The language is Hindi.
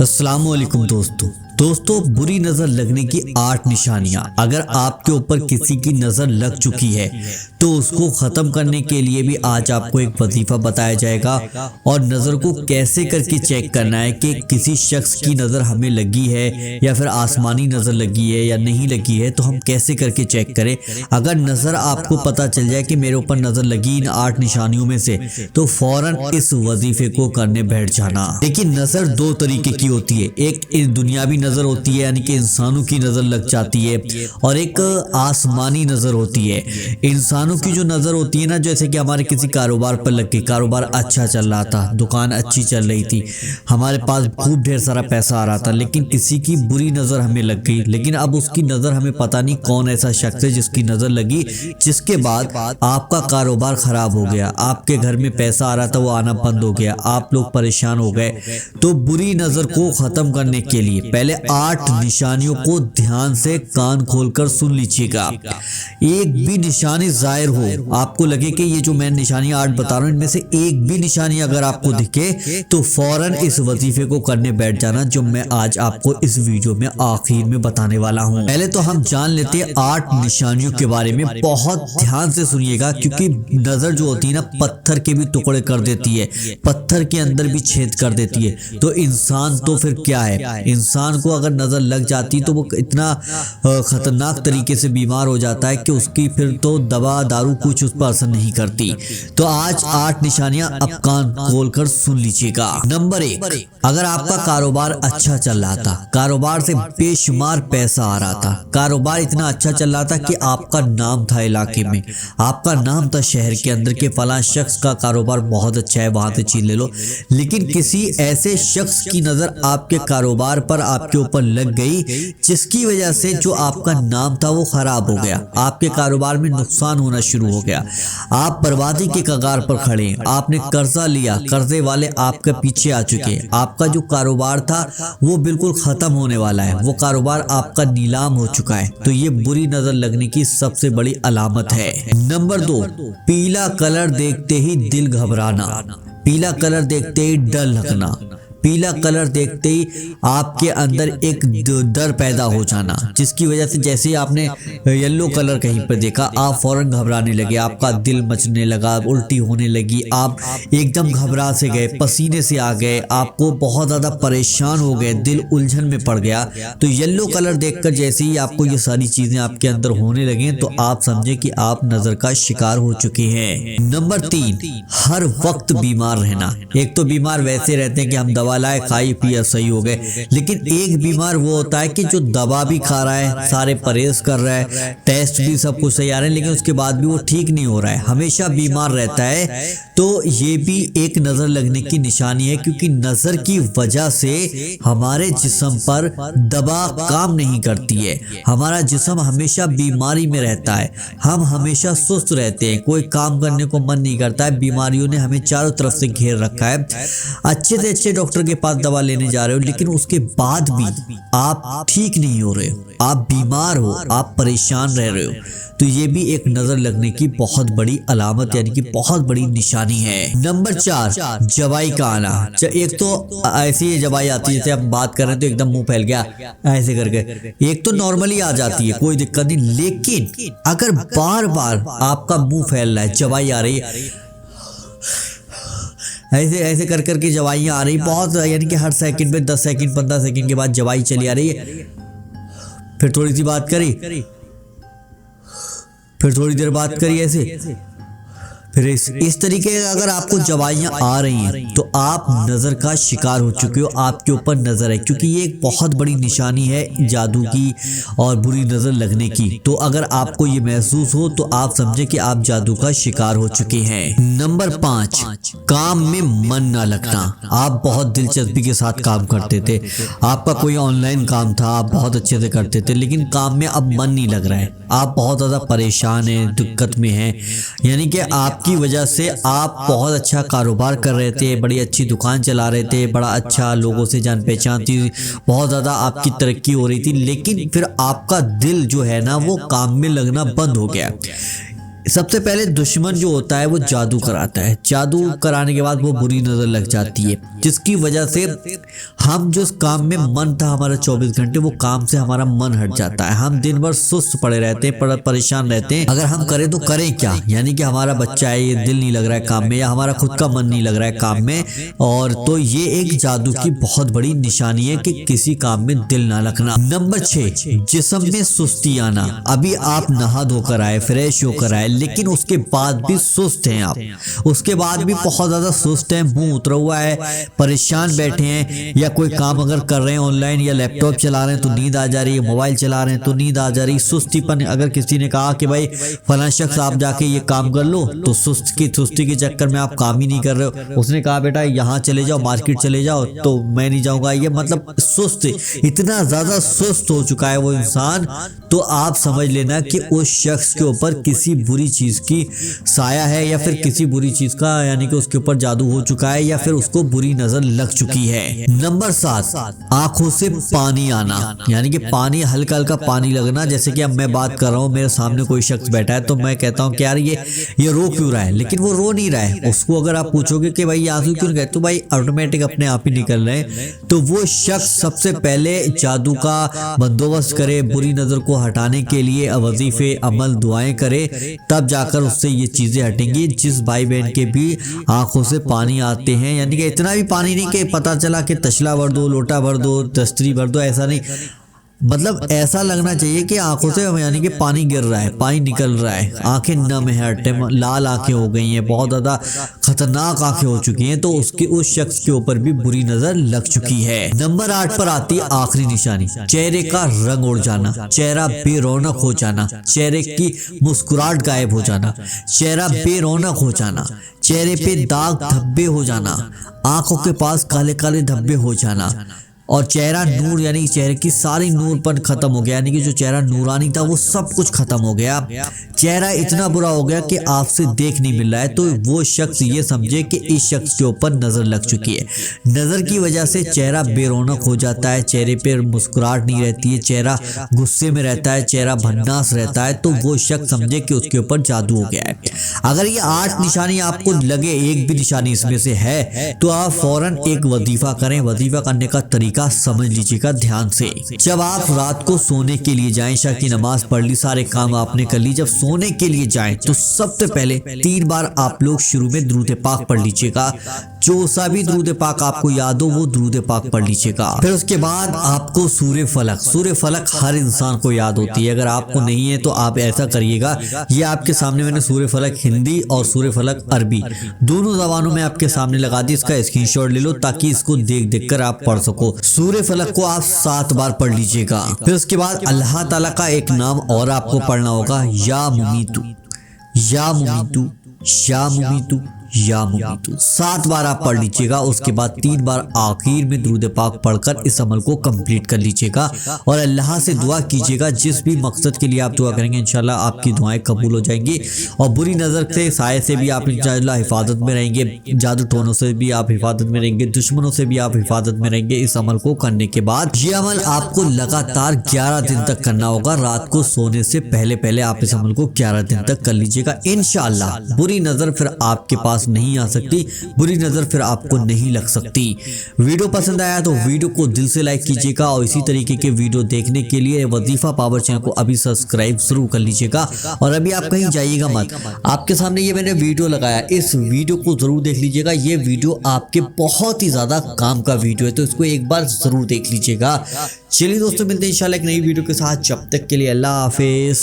अस्सलामुअलैकुम दोस्तों बुरी नज़र लगने की 8 निशानियां। अगर आपके ऊपर किसी की नज़र लग चुकी है तो उसको ख़त्म करने के लिए भी आज आपको एक वजीफ़ा बताया जाएगा और नज़र को कैसे करके चेक करना है कि किसी शख्स की नज़र हमें लगी है या फिर आसमानी नज़र लगी है या नहीं लगी है, तो हम कैसे करके चेक करें। अगर नज़र आपको पता चल जाए कि मेरे ऊपर नज़र लगी इन 8 निशानियों में से, तो फ़ौरन इस वजीफ़े को करने बैठ जाना। लेकिन नज़र दो तरीके की होती है, एक दुनियावी नज़र होती है यानी कि इंसानों की नज़र लग जाती है, और एक आसमानी नज़र होती है। इंसानों की जो नज़र होती है ना, जैसे कि हमारे किसी कारोबार पर लग गई, कारोबार अच्छा चल रहा था, दुकान अच्छी चल रही थी, हमारे पास खूब ढेर सारा पैसा आ रहा था, लेकिन किसी की बुरी नज़र हमें लग गई। लेकिन अब उसकी नज़र हमें पता नहीं कौन ऐसा शख्स है जिसकी नज़र लगी, जिसके बाद आपका कारोबार खराब हो गया, आपके घर में पैसा आ रहा था वो आना बंद हो गया, आप लोग परेशान हो गए। तो बुरी नज़र को ख़त्म करने के लिए पहले 8 निशानियों को ध्यान से कान खोलकर सुन लीजिएगा। एक भी निशानी जाहिर हो, आपको लगे कि ये जो मैं निशानी 8 बता रहा हूँ इनमें से एक भी निशानी अगर आपको दिखे, तो फौरन इस वजीफे को करने बैठ जाना, जो मैं आज आपको इस वीडियो में आखिर में बताने वाला हूँ। पहले तो हम जान लेते हैं 8 निशानियों के बारे में। बहुत ध्यान से सुनिएगा, क्योंकि नजर जो होती है ना, पत्थर के भी टुकड़े कर देती है, पत्थर के अंदर भी छेद कर देती है। तो इंसान तो फिर क्या है, इंसान को अगर नजर लग जाती तो वो इतना खतरनाक तरीके से बीमार हो जाता है कि उसकी फिर तो दवा दारू कुछ उस पर असर नहीं करती। तो आज 8 निशानियां अब कान खोलकर सुन लीजिएगा। नंबर 1, अगर आपका कारोबार अच्छा चल रहा था, कारोबार से बेशुमार पैसा आ रहा था, कारोबार इतना अच्छा चल रहा था कि आपका नाम था इलाके में, आपका नाम था शहर के अंदर के फलां शख्स का कारोबार बहुत अच्छा है, वहां से चीज ले लो, लेकिन किसी ऐसे शख्स की नजर आपके कारोबार पर आपके ऊपर लग गई जिसकी वजह से जो आपका नाम था वो खराब हो गया, आपके कारोबार में नुकसान होना शुरू हो गया, आप बर्बादी के कगार पर खड़े हैं, आपने कर्जा लिया, कर्जे वाले आपके पीछे आ चुके हैं, आपका जो कारोबार था वो बिल्कुल खत्म होने वाला है, वो कारोबार आपका नीलाम हो चुका है। तो ये बुरी नजर लगने की सबसे बड़ी अलामत है। नंबर 2, पीला कलर देखते ही दिल घबराना, पीला कलर देखते ही डर लगना, पीला कलर देखते ही आपके अंदर एक डर पैदा हो जाना, जिसकी वजह से जैसे ही आपने येलो कलर कहीं पर देखा आप फौरन घबराने लगे, आपका दिल मचने लगा, उल्टी होने लगी, आप एकदम घबरा से गए, पसीने से आ गए, आपको बहुत ज़्यादा परेशान हो गए, दिल उलझन में पड़ गया। तो येलो कलर देखकर जैसे ही आपको ये सारी चीज़ें आपके अंदर होने लगे, तो आप समझे कि आप नज़र का शिकार हो चुके हैं। नंबर 3, हर वक्त बीमार रहना। एक तो बीमार वैसे रहते हैं कि हम दवा लाए, खाई पिया सही हो गए, लेकिन एक बीमार वो होता है कि जो दवा भी खा रहा है, सारे परहेज कर रहा है, टेस्ट भी सब कुछ सही आ रहे हैं, लेकिन उसके बाद भी वो ठीक नहीं हो रहा है, हमेशा बीमार रहता है। तो ये भी एक नजर लगने की निशानी है, क्योंकि नजर की वजह से हमारे जिस्म पर दवा काम नहीं करती है, हमारा जिस्म हमेशा बीमारी में रहता है, हम हमेशा सुस्त रहते हैं, कोई काम करने को मन नहीं करता है, बीमारियों ने हमें चारों तरफ से घेर रखा है। अच्छे से अच्छे डॉक्टर के पास दवा लेने जा रहे हो, लेकिन उसके बाद भी आप ठीक नहीं हो रहे हो, आप बीमार हो, आप परेशान रह रहे हो। तो ये भी एक नजर लगने की बहुत बड़ी अलामत यानी कि बहुत बड़ी निशानी है। नंबर 4, जवाई का आना। एक तो ऐसी जवाई आती है, जैसे हम बात कर रहे हैं तो एकदम मुंह फैल गया ऐसे करके, एक तो नॉर्मली आ जाती है, कोई दिक्कत नहीं, लेकिन अगर बार बार आपका मुंह फैल रहा है, जवाई आ रही है, ऐसे ऐसे कर करके जवाइयाँ आ रही बहुत, यानी कि हर सेकंड में 10 सेकंड 15 सेकंड के बाद जवाई चली आ रही है, फिर थोड़ी सी बात करी, फिर थोड़ी देर बात करी, ऐसे फिर इस तरीके का अगर आपको जवाइयाँ आ रही हैं तो आप नज़र का शिकार हो चुके हो, आपके ऊपर नज़र है, क्योंकि ये एक बहुत बड़ी निशानी है जादू की और बुरी नज़र लगने की। तो अगर आपको ये महसूस हो तो आप समझे कि आप जादू का शिकार हो चुके हैं। नंबर 5, काम में मन ना लगना। आप बहुत दिलचस्पी के साथ काम करते थे, आपका कोई ऑनलाइन काम था, आप बहुत अच्छे से करते थे, लेकिन काम में अब मन नहीं लग रहा है, आप बहुत ज़्यादा परेशान हैं, दिक्कत में हैं, यानी कि आपकी वजह से आप बहुत अच्छा कारोबार कर रहे थे, बड़ी अच्छी दुकान चला रहे थे, बड़ा अच्छा लोगों से जान पहचान थी, बहुत ज़्यादा आपकी तरक्की हो रही थी, लेकिन फिर आपका दिल जो है ना वो काम में लगना बंद हो गया। सबसे पहले दुश्मन जो होता है वो जादू कराता है। जादू कराने के बाद वो बुरी नजर लग जाती है, जिसकी वजह से हम जो काम में मन था हमारा 24 घंटे, वो काम से हमारा मन हट जाता है। हम दिन भर सुस्त पड़े रहते हैं, परेशान रहते हैं। अगर हम करें तो करें क्या, यानी कि हमारा बच्चा है, ये दिल नहीं लग रहा है काम में, या हमारा खुद का मन नहीं लग रहा है काम में। और तो ये एक जादू की बहुत बड़ी निशानी है कि किसी काम में दिल ना लगना। नंबर 6, जिस्म में सुस्ती आना। अभी आप नहा धोकर आए, फ्रेश होकर आए, लेकिन उसके बाद भी सुस्त हैं आप, उसके बाद भी बहुत ज्यादा सुस्त हैं, मुंह उतरा हुआ है, परेशान बैठे हैं, या कोई काम अगर कर रहे हैं ऑनलाइन या लैपटॉप चला रहे हैं तो नींद आ जा रही है, मोबाइल चला रहे हैं तो नींद आ जा रही है। सुस्तीपन, अगर किसी ने कहा कि भाई फलां शख्स आप जाके ये काम कर लो, तो सुस्ती के चक्कर में आप काम ही नहीं कर रहे हो। उसने कहा बेटा यहाँ चले जाओ, मार्केट चले जाओ, तो मैं नहीं जाऊंगा। ये मतलब सुस्त, इतना ज्यादा सुस्त हो चुका है वो इंसान, तो आप समझ लेना कि उस शख्स के ऊपर किसी बुरी चीज की साया है, या फिर किसी बुरी चीज का, यानी कि उसके ऊपर जादू हो चुका है, या फिर उसको बुरी नजर लग चुकी है। नंबर 7, आंखों से पानी आना, यानी कि पानी, हल्का हल्का पानी लगना। जैसे कि अब मैं बात कर रहा हूँ, मेरे सामने कोई शख्स बैठा है, तो मैं कहता हूँ कि यार ये रो क्यों रहा है, लेकिन वो रो नहीं रहा है। उसको अगर आप पूछोगे कि भाई आंसू क्यों गए, तो भाई ऑटोमेटिक अपने आप ही निकल रहे हैं। तो वो शख्स सबसे पहले जादू का बंदोबस्त करे, बुरी नजर को हटाने के लिए वजीफे, अमल, दुआएं करे, तब जाकर उससे ये चीजें हटेंगी। जिस भाई बहन के भी आंखों से पानी आते हैं, यानी कि इतना भी पानी नहीं कि पता चला कि तसला भर दो, लोटा भर दो, दस्तरी भर दो, ऐसा नहीं, मतलब ऐसा लगना चाहिए कि आंखों से यानी कि पानी गिर रहा है, पानी निकल रहा है, आंखें नम है, हर टाइम लाल आंखें हो गई हैं, बहुत ज्यादा खतरनाक आंखें हो चुकी हैं, तो उस शख्स के ऊपर भी बुरी नजर लग चुकी है। नंबर 8 पर आती है आखिरी निशानी, चेहरे का रंग उड़ जाना, चेहरा बेरौनक हो जाना, चेहरे की मुस्कुराहट गायब हो जाना, चेहरा बेरौनक हो जाना, चेहरे पे दाग धब्बे हो जाना, आंखों के पास काले काले धब्बे हो जाना, और चेहरा नूर, यानी चेहरे की सारी नूरपन खत्म हो गया, यानी कि जो चेहरा नूरानी था वो सब कुछ खत्म हो गया। चेहरा इतना बुरा हो गया कि आपसे देख नहीं मिल रहा है, तो वो शख्स ये समझे कि इस शख्स के ऊपर नजर लग चुकी है। नजर की वजह से चेहरा बेरौनक हो जाता है, चेहरे पे मुस्कुराहट नहीं रहती है, चेहरा गुस्से में रहता है, चेहरा भन्नास रहता है, तो वो शख्स समझे कि उसके ऊपर जादू हो गया है। अगर ये 8 निशानी आपको लगे, एक भी निशानी इसमें से है, तो आप फौरन एक वजीफा करें। वजीफा करने का तरीका समझ लीजिएगा ध्यान से। जब आप रात को सोने के लिए जाएं, ईशा की नमाज पढ़ ली, सारे काम आपने कर ली, जब सोने के लिए जाएं तो सबसे पहले 3 बार आप लोग शुरू में दुरूद पाक पढ़ लीजिएगा। जो सा भी दुरूद पाक आपको याद हो वो दुरूद पाक पढ़ लीजिएगा। फिर उसके बाद आपको सूर्य फलक हर इंसान को याद होती है, अगर आपको नहीं है तो आप ऐसा करिएगा, ये आपके सामने मैंने सूर्य फलक हिंदी और सूर्य फलक अरबी दोनों जबानों में आपके सामने लगा दी, इसका स्क्रीनशॉट ले लो ताकि इसको देख कर आप पढ़ सको। सूर्य फलक को आप 7 बार पढ़ लीजिएगा। फिर उसके बाद अल्लाह ताला का एक नाम और आपको पढ़ना होगा, या मुमीतु, या मुमीतु, या मुमीतु, या मुमीतु, 7 बार आप पढ़ लीजिएगा। उसके बाद 3 बार आखिर में दुरूद पाक पढ़कर इस अमल को कंप्लीट कर लीजिएगा और अल्लाह से दुआ कीजिएगा। जिस भी मकसद के लिए आप दुआ करेंगे इंशाल्लाह आपकी दुआएं कबूल हो जाएंगी और बुरी नज़र से, साये से भी आप इंशाल्लाह हिफाजत में रहेंगे, जादू टोनों से भी आप हिफाजत में रहेंगे, दुश्मनों से भी आप हिफाजत में रहेंगे। इस अमल को करने के बाद ये अमल आपको लगातार 11 दिन तक करना होगा। रात को सोने से पहले आप इस अमल को 11 दिन तक कर लीजिएगा। इंशाल्लाह बुरी नज़र फिर आपके पास नहीं आ सकती, बुरी नजर फिर आपको नहीं लग सकती। वीडियो पसंद आया तो वीडियो को दिल से लाइक कीजिएगा और इसी तरीके के वीडियो देखने के लिए वजीफा पावर चैनल को अभी सब्सक्राइब जरूर कर लीजिएगा। और अभी आप कहीं जाइएगा मत, आपके सामने ये मैंने वीडियो लगाया, इस वीडियो को जरूर देख लीजिएगा। ये वीडियो आपके बहुत ही ज्यादा काम का वीडियो है, तो इसको एक बार जरूर देख लीजिएगा। चलिए दोस्तों, मिलते हैं इंशाल्लाह एक नई वीडियो के साथ। जब तक के लिए अल्लाह हाफिज।